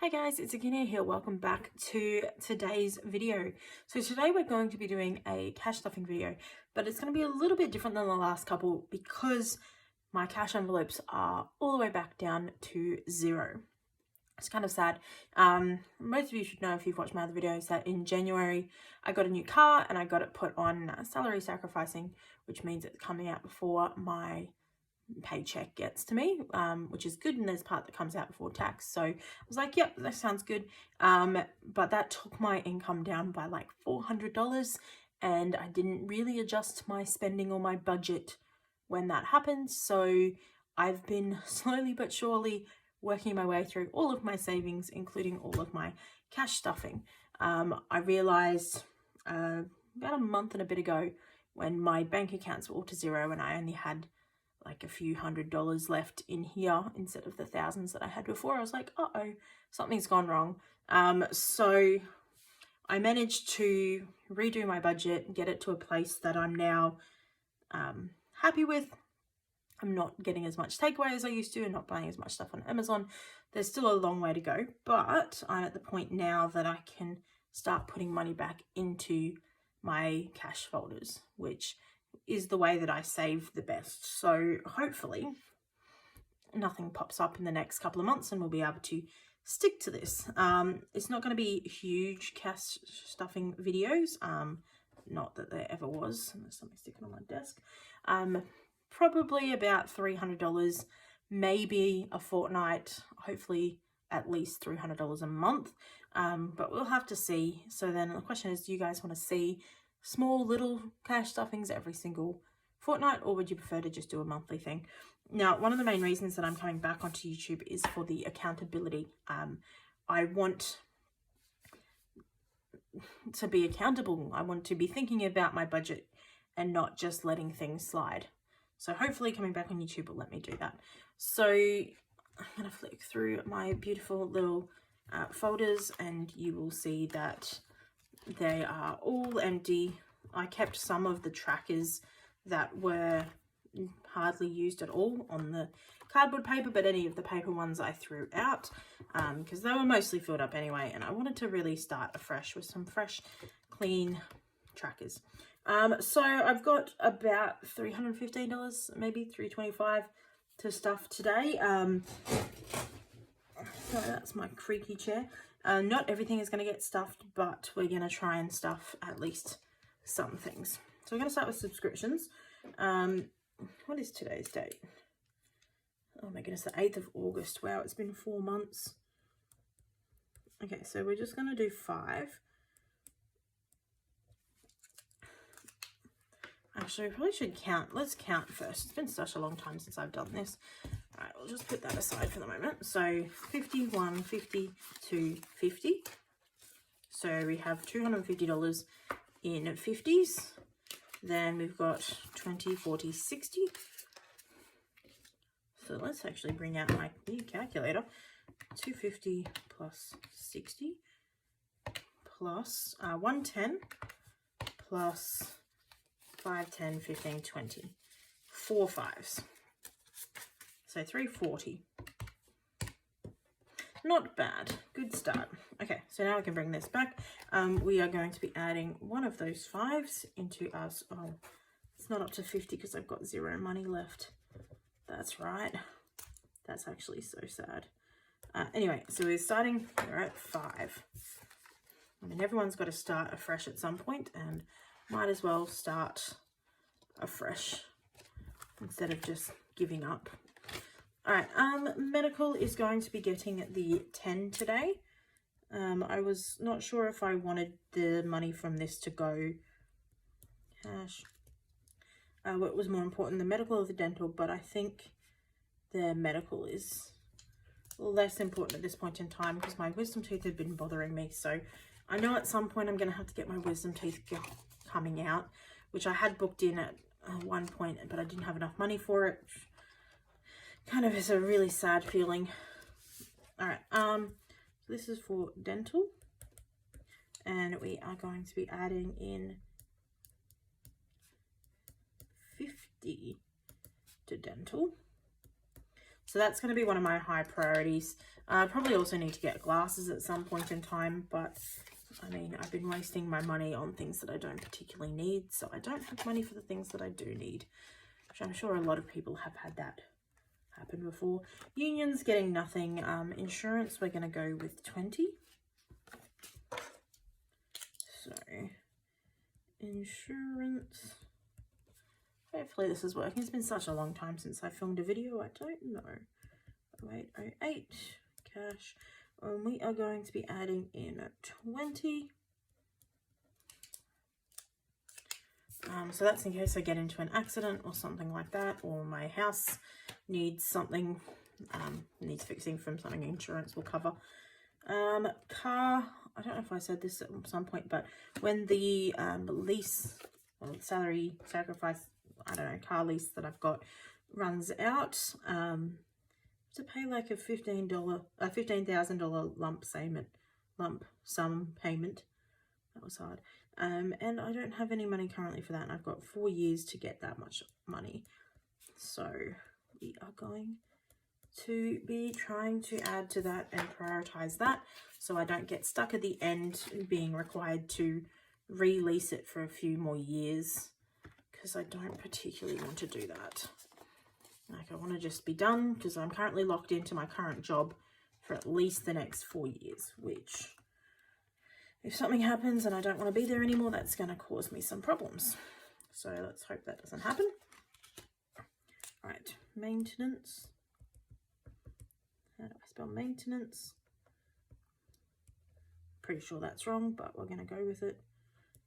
Hey guys, it's Akinia here. Welcome back to today's video. So today we're going to be doing a cash stuffing video, but it's going to be a little bit different than the last couple because my cash envelopes are all the way back down to zero. It's kind of sad. Most of you should know if you've watched my other videos that in January I got a new car and I got it put on salary sacrificing, which means it's coming out before my paycheck gets to me, which is good, and there's part that comes out before tax. So I was like, yep, that sounds good. But that took my income down by like $400, and I didn't really adjust my spending or my budget when that happened. So I've been slowly but surely working my way through all of my savings, including all of my cash stuffing. I realized about a month and a bit ago when my bank accounts were all to zero and I only had like a few $100s left in here instead of the thousands that I had before. I was like, uh-oh, something's gone wrong. So I managed to redo my budget and get it to a place that I'm now happy with. I'm not getting as much takeaway as I used to and not buying as much stuff on Amazon. There's still a long way to go, but I'm at the point now that I can start putting money back into my cash folders, which is the way that I save the best. So hopefully nothing pops up in the next couple of months and we'll be able to stick to this. It's not going to be huge cash stuffing videos. Not that there ever was. There's something sticking on my desk. Probably about $300, maybe a fortnight, hopefully at least $300 a month. But we'll have to see. So then the question is, do you guys want to see small little cash stuffings every single fortnight, or would you prefer to just do a monthly thing? Now, one of the main reasons that I'm coming back onto YouTube is for the accountability. I want to be accountable. I want to be thinking about my budget and not just letting things slide. So hopefully coming back on YouTube will let me do that. So I'm going to flick through my beautiful little folders and you will see that they are all empty. I kept some of the trackers that were hardly used at all on the cardboard paper, but any of the paper ones I threw out because they were mostly filled up anyway, and I wanted to really start afresh with some fresh, clean trackers. So I've got about $315, maybe $325 to stuff today. So that's my creaky chair. Not everything is going to get stuffed, but we're going to try and stuff at least some things. So we're going to start with subscriptions. What is today's date? Oh my goodness, the 8th of August. Wow, it's been 4 months. Okay, so we're just going to do 5. Actually, we probably should count. Let's count first. It's been such a long time since I've done this. All right, we'll just put that aside for the moment. So 51, 52, 50. So we have $250 in 50s. Then we've got 20, 40, 60. So let's actually bring out my new calculator. 250 plus 60 plus 110 plus 5, 10, 15, 20. 4 5s. So 340. Not bad. Good start. Okay, so now I can bring this back. We are going to be adding one of those 5s into us. Oh, it's not up to 50 because I've got 0 money left. That's right. That's actually so sad. Anyway, so we're at 5. I mean, everyone's got to start afresh at some point, and might as well start afresh instead of just giving up. All right, medical is going to be getting the 10 today. I was not sure if I wanted the money from this to go cash. What was more important, the medical or the dental, but I think the medical is less important at this point in time because my wisdom teeth have been bothering me. So I know at some point I'm going to have to get my wisdom teeth coming out, which I had booked in at one point, but I didn't have enough money for it. Kind of is a really sad feeling. All right, this is for dental, and we are going to be adding in 50 to dental. So that's going to be one of my high priorities. I probably also need to get glasses at some point in time, but I mean, I've been wasting my money on things that I don't particularly need, so I don't have money for the things that I do need, which I'm sure a lot of people have had that happen before. Unions getting nothing. Insurance, we're going to go with 20. So, insurance. Hopefully this is working. It's been such a long time since I filmed a video. I don't know. 0808 cash. We are going to be adding in 20. So that's in case I get into an accident or something like that, or my house needs something, needs fixing from something insurance will cover. Car, I don't know if I said this at some point, but when the lease or salary sacrifice, I don't know, car lease that I've got runs out, to pay like a $15,000 lump sum payment. That was hard. And I don't have any money currently for that, and I've got 4 years to get that much money. So we are going to be trying to add to that and prioritize that, so I don't get stuck at the end being required to release it for a few more years, because I don't particularly want to do that. Like, I want to just be done, because I'm currently locked into my current job for at least the next 4 years, which, if something happens and I don't want to be there anymore, that's going to cause me some problems. So let's hope that doesn't happen. All right, maintenance. How do I spell maintenance? Pretty sure that's wrong, but we're going to go with it.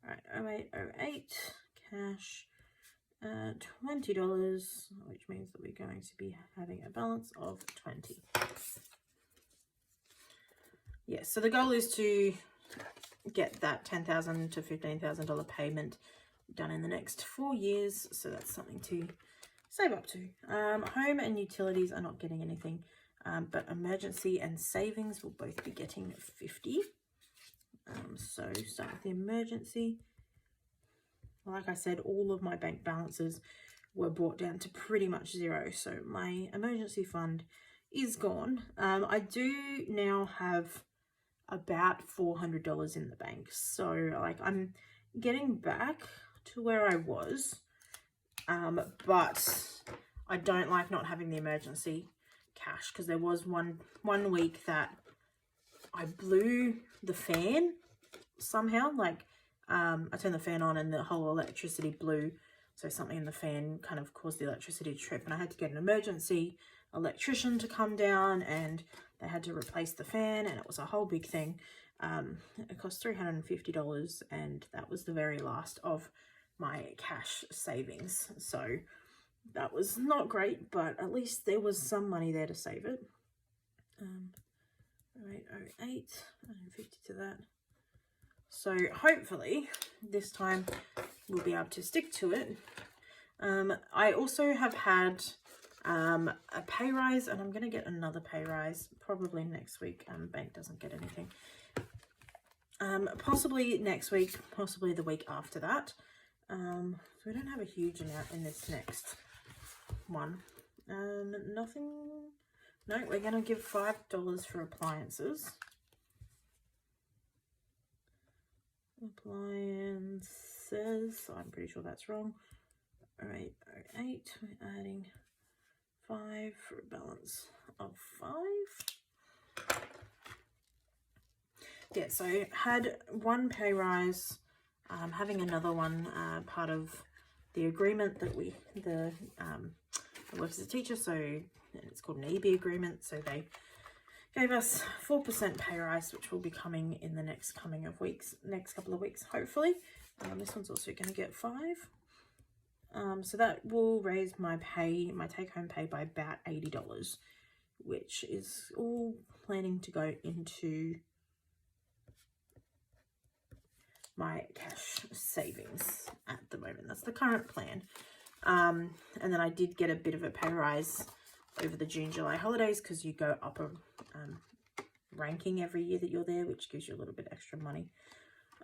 All right, 0808 cash, $20, which means that we're going to be having a balance of 20. Yes, so the goal is to get that $10,000 to $15,000 payment done in the next 4 years, so that's something to save up to. Home and utilities are not getting anything, but emergency and savings will both be getting 50. So start with the emergency. Like I said, all of my bank balances were brought down to pretty much zero, so my emergency fund is gone. I do now have about $400 in the bank, so like I'm getting back to where I was, but I don't like not having the emergency cash, because there was one week that I blew the fan somehow. Like, I turned the fan on and the whole electricity blew, so something in the fan kind of caused the electricity to trip, and I had to get an emergency electrician to come down, and they had to replace the fan, and it was a whole big thing. It cost $350, and that was the very last of my cash savings, so that was not great, but at least there was some money there to save it. 0808, 150 to that. So hopefully this time we'll be able to stick to it. I also have had a pay rise, and I'm going to get another pay rise probably next week. Bank doesn't get anything. Possibly next week, possibly the week after that. So we don't have a huge amount in this next one. Nothing. No, we're going to give $5 for appliances. Appliances, I'm pretty sure that's wrong. 0808, we're adding 5 for a balance of 5. Yeah, so had one pay rise, having another one, part of the agreement that I work as a teacher, so it's called an EB agreement, so they gave us 4% pay rise, which will be coming in the next couple of weeks, hopefully. This one's also going to get 5. So that will raise my take-home pay by about $80, which is all planning to go into my cash savings at the moment. That's the current plan. And then I did get a bit of a pay rise over the June-July holidays, because you go up a ranking every year that you're there, which gives you a little bit extra money.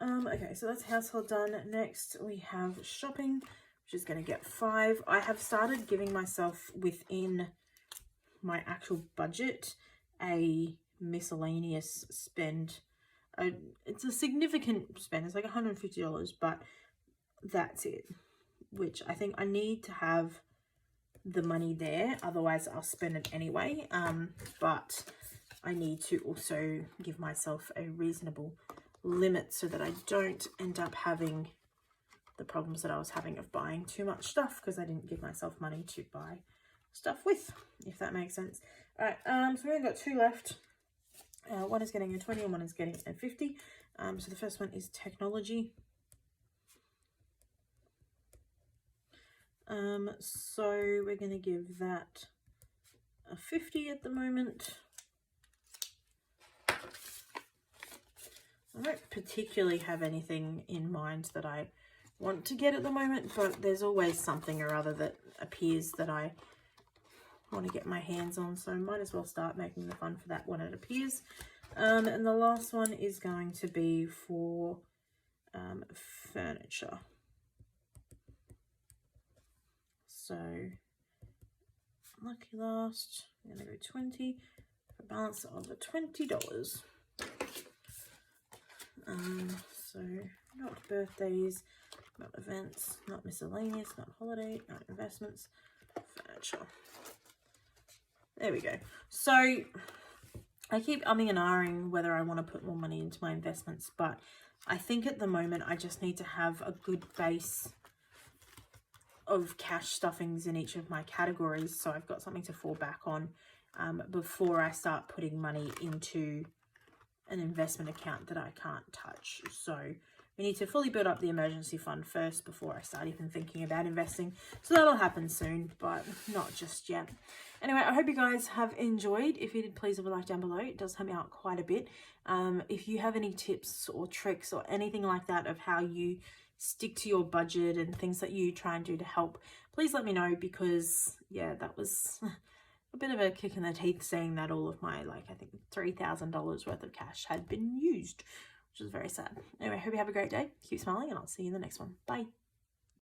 Okay, so that's household done. Next we have shopping, which is going to get 5. I have started giving myself within my actual budget a miscellaneous spend. It's a significant spend. It's like $150, but that's it, which I think I need to have the money there, otherwise I'll spend it anyway. But I need to also give myself a reasonable limit so that I don't end up having the problems that I was having of buying too much stuff because I didn't give myself money to buy stuff with, if that makes sense. All right, so we've only got 2 left. One is getting a 20 and one is getting a 50. So the first one is technology. So we're going to give that a 50 at the moment. I don't particularly have anything in mind that I want to get at the moment, but there's always something or other that appears that I want to get my hands on, so I might as well start making the fun for that when it appears. And the last one is going to be for furniture. So lucky last, I'm going to go 20 for a balance of $20. So not birthdays, not events, not miscellaneous, not holiday, not investments, furniture. There we go. So I keep umming and ahhing whether I want to put more money into my investments, but I think at the moment I just need to have a good base of cash stuffings in each of my categories, so I've got something to fall back on before I start putting money into an investment account that I can't touch. So we need to fully build up the emergency fund first before I start even thinking about investing. So that'll happen soon, but not just yet. Anyway, I hope you guys have enjoyed. If you did, please leave a like down below. It does help me out quite a bit. If you have any tips or tricks or anything like that of how you stick to your budget and things that you try and do to help, please let me know, because yeah, that was a bit of a kick in the teeth seeing that all of my, like, I think $3,000 worth of cash had been used, which is very sad. Anyway, hope you have a great day. Keep smiling, and I'll see you in the next one. Bye.